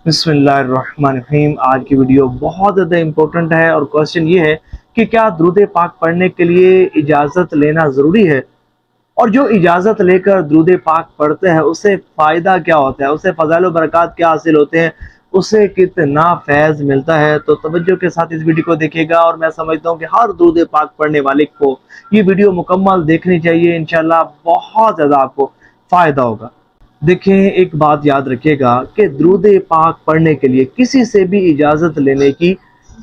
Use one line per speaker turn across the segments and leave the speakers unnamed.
बिस्मिल्लाहिर्रहमानिर्रहीम। आज की वीडियो बहुत ज़्यादा इम्पोर्टेंट है और क्वेश्चन ये है कि क्या दुरूद पाक पढ़ने के लिए इजाज़त लेना ज़रूरी है, और जो इजाज़त लेकर दुरूद पाक पढ़ते हैं उससे फ़ायदा क्या होता है, उससे फ़ज़ाइल व बरक़ात क्या हासिल होते हैं, उससे कितना फैज़ मिलता है। तो तवज्जो के साथ इस वीडियो को देखिएगा और मैं समझता हूँ कि हर दुरूद पाक पढ़ने वाले को ये वीडियो मुकम्मल देखनी चाहिए। इंशाअल्लाह बहुत ज़्यादा आपको फ़ायदा होगा। देखें, एक बात याद रखिएगा कि दुरूद पाक पढ़ने के लिए किसी से भी इजाज़त लेने की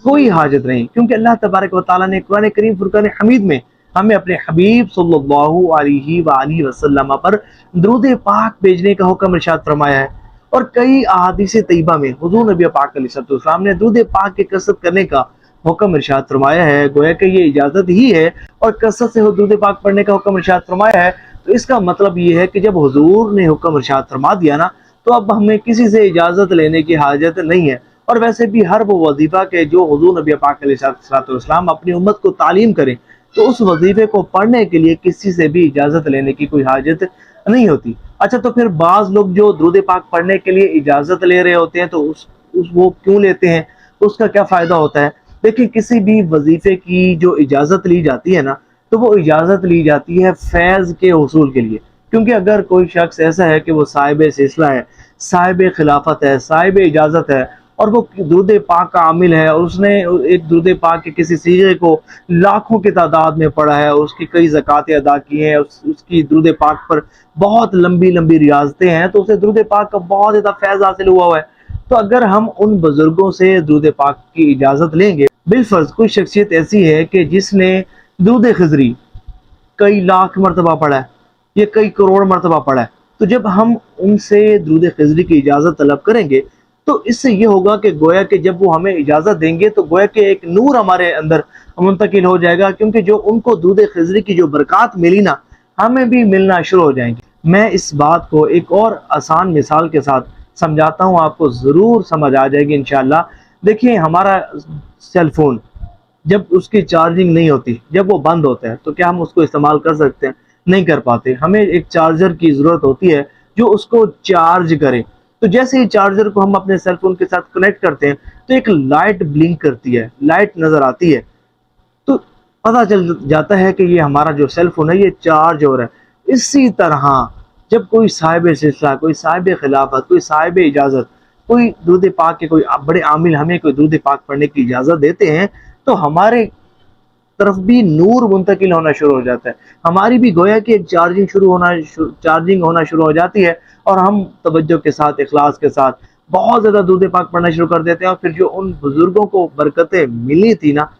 कोई हाजत नहीं, क्योंकि अल्लाह तबारक व तआला ने कुरान करीम फुरकान हमीद में हमें अपने हबीब सल्लल्लाहु अलैहि वसल्लम पर दुरूद पाक भेजने का हुक्म इरशाद फरमाया है। और कई अहादीस तैयबा में हुज़ूर नबी पाक अलैहिस्सलाम ने दुरूद पाक की कसरत करने का हुक्म इरशाद फरमाया है। गोया कि ये इजाज़त ही है और कसरत से दुरूद पाक पढ़ने का हुक्म इरशाद फरमाया है। तो इसका मतलब ये है कि जब हुजूर ने हुक्म इरशाद फरमा दिया ना, तो अब हमें किसी से इजाज़त लेने की हाजत नहीं है। और वैसे भी हर वो वजीफ़ा के जो हुजूर नबी पाक अलैहिस्सलाम अपनी उम्मत को तालीम करें, तो उस वजीफ़े को पढ़ने के लिए किसी से भी इजाज़त लेने की कोई हाजत नहीं होती। अच्छा, तो फिर बाज़ लोग जो दुरूद पाक पढ़ने के लिए इजाज़त ले रहे होते हैं, तो उस वो क्यों लेते हैं, उसका क्या फ़ायदा होता है? देखिए, किसी भी वजीफ़े की जो इजाज़त ली जाती है ना, तो वो इजाज़त ली जाती है फैज़ के हुसूल के लिए। क्योंकि अगर कोई शख्स ऐसा है कि वो साहिब सिलसिला है, साहिब खिलाफत है, साहिब इजाज़त है, और वो दुरूद पाक का आमिल है, और उसने एक दुरूद पाक के किसी सीगे को लाखों की तादाद में पढ़ा है, उसकी कई ज़कातें अदा की हैं, उसकी दुरूद पाक पर बहुत लंबी लंबी रियाज़तें हैं, तो उसे दुरूद पाक का बहुत ज़्यादा फैज़ हासिल हुआ है। तो अगर हम उन बुजुर्गों से दुरूद पाक की इजाज़त लेंगे, बिलफर्ज कोई शख्सियत ऐसी है कि जिसने दुरूद खिज़री कई लाख मरतबा पढ़ा है, ये कई करोड़ मरतबा पढ़ा है, तो जब हम उनसे दुरूद खिज़री की इजाज़त तलब करेंगे, तो इससे ये होगा कि गोया कि जब वो हमें इजाज़त देंगे तो गोया कि एक नूर हमारे अंदर मुंतकिल हो जाएगा, क्योंकि जो उनको दुरूद खिज़री की जो बरक़ात मिली ना, हमें भी मिलना शुरू हो जाएंगी। मैं इस बात को एक और आसान मिसाल के साथ समझाता हूँ, आपको ज़रूर समझ आ जाएगी इंशाअल्लाह। देखिए, हमारा सेल फ़ोन जब उसकी चार्जिंग नहीं होती, जब वो बंद होता है, तो क्या हम उसको इस्तेमाल कर सकते हैं? नहीं कर पाते। हमें एक चार्जर की ज़रूरत होती है जो उसको चार्ज करे। तो जैसे ही चार्जर को हम अपने सेल फोन के साथ कनेक्ट करते हैं, तो एक लाइट ब्लिंक करती है, लाइट नज़र आती है, तो पता चल जाता है कि ये हमारा जो सेल फोन है ये चार्ज हो रहा है। इसी तरह जब कोई साहिब सिलसिला, कोई साहिब खिलाफत, कोई साहिब इजाज़त, कोई दुरूद पाक के कोई बड़े आमिल हमें कोई दुरूद पाक पढ़ने की इजाज़त देते हैं, तो हमारे तरफ भी नूर मुंतकिल होना शुरू हो जाता है। हमारी भी गोया कि एक चार्जिंग होना शुरू हो जाती है, और हम तवज्जो के साथ, इखलास के साथ बहुत ज़्यादा दुरूद पाक पढ़ना शुरू कर देते हैं। और फिर जो उन बुजुर्गों को बरकतें मिली थी ना,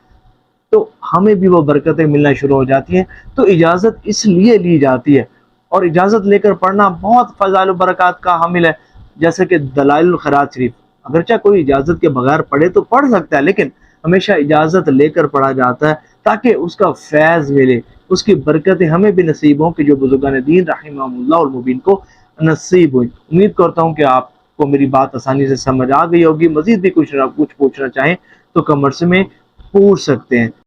तो हमें भी वो बरकतें मिलना शुरू हो जाती हैं। तो इजाज़त इसलिए ली जाती है, और इजाज़त लेकर पढ़ना बहुत फ़ज़ाइल व बरक़ात का हामिल है। जैसे कि दलाइल खैरात शरीफ, अगरचे कोई इजाज़त के बगैर पढ़े तो पढ़ सकता है, लेकिन हमेशा इजाज़त लेकर पढ़ा जाता है ताकि उसका फैज़ मिले, उसकी बरकतें हमें भी नसीब हों कि जो बुज़ुर्गान दीन रहिमहुमुल्लाह वल मुबीन को नसीब हुई। उम्मीद करता हूँ कि आपको मेरी बात आसानी से समझ आ गई होगी। मज़ीद भी कुछ पूछना चाहें तो कमेंट्स में पूछ सकते हैं।